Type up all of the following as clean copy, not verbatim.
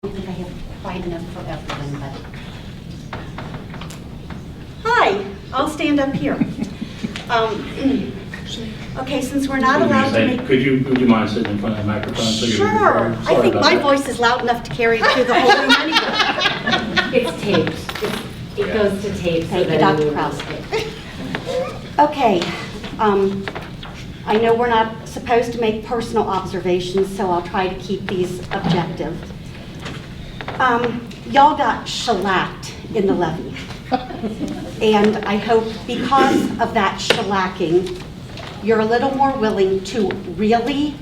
I don't think I have quite enough for everyone, but... Hi, I'll stand up here. Okay, since we're not allowed to make... Would you mind sitting in front of the microphone? So Sure. I think my voice is loud enough to carry it through the whole room anyway. It's taped. It goes to tape. Thank you, Dr. Krause. Okay. I know we're not supposed to make personal observations, so I'll try to keep these objective. Y'all got shellacked in the levy. And I hope because of that shellacking, you're a little more willing to really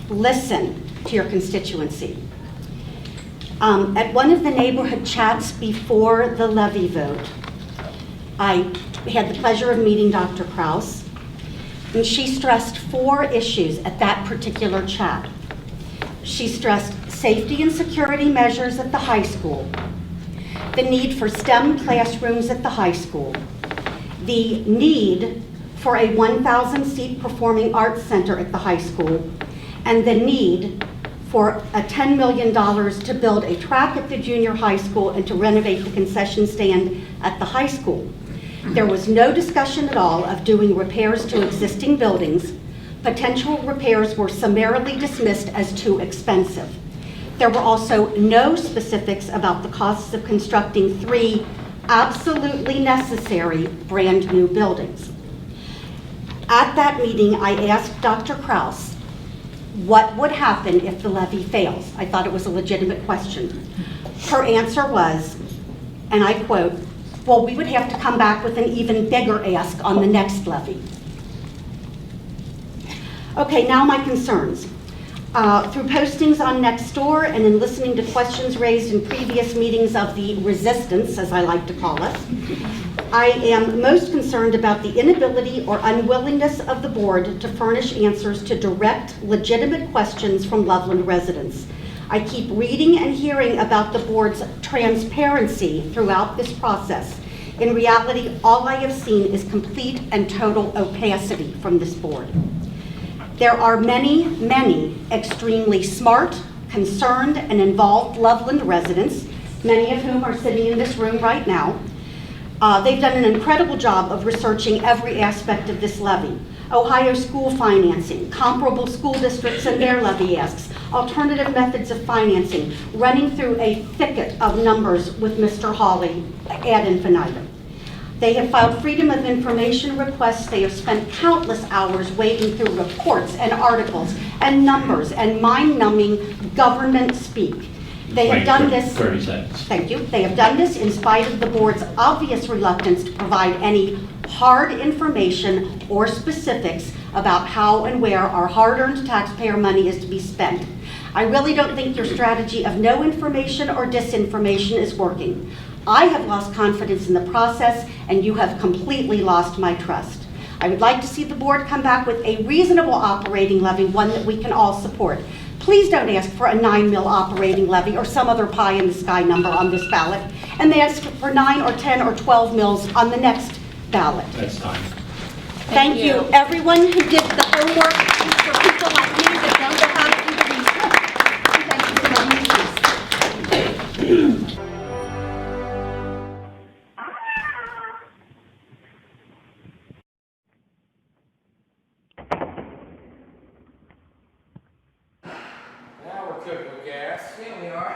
listen to your constituency. At one of the neighborhood chats before the levy vote, I had the pleasure of meeting Dr. Krause, and she stressed 4 issues at that particular chat. She stressed safety and security measures at the high school, the need for STEM classrooms at the high school, the need for a 1,000-seat performing arts center at the high school, and the need for a $10 million to build a track at the junior high school and to renovate the concession stand at the high school. There was no discussion at all of doing repairs to existing buildings. Potential repairs were summarily dismissed as too expensive. There were also no specifics about the costs of constructing 3 absolutely necessary brand new buildings. At that meeting, I asked Dr. Krause what would happen if the levy fails. I thought it was a legitimate question. Her answer was, and I quote, "Well, we would have to come back with an even bigger ask on the next levy." Okay, now my concerns. Through postings on Nextdoor and in listening to questions raised in previous meetings of the resistance, as I like to call it, I am most concerned about the inability or unwillingness of the board to furnish answers to direct, legitimate questions from Loveland residents. I keep reading and hearing about the board's transparency throughout this process. In reality, all I have seen is complete and total opacity from this board. There are many, many extremely smart, concerned, and involved Loveland residents, many of whom are sitting in this room right now. They've done an incredible job of researching every aspect of this levy. Ohio school financing, comparable school districts and their levy asks, alternative methods of financing, running through a thicket of numbers with Mr. Hawley ad infinitum. They have filed freedom of information requests. They have spent countless hours wading through reports and articles and numbers and mind-numbing government speak. They have done this. 30 seconds. Thank you. They have done this in spite of the board's obvious reluctance to provide any hard information or specifics about how and where our hard-earned taxpayer money is to be spent. I really don't think your strategy of no information or disinformation is working. I have lost confidence in the process, and you have completely lost my trust. I would like to see the board come back with a reasonable operating levy, one that we can all support. Please don't ask for a 9 mil operating levy or some other pie in the sky number on this ballot, and they ask for 9 or 10 or 12 mils on the next ballot. That's time. Thank you, everyone who did the homework for people like me that don't know how to do the research. Thank you so much. Now we're cooking with gas. Yeah, we are.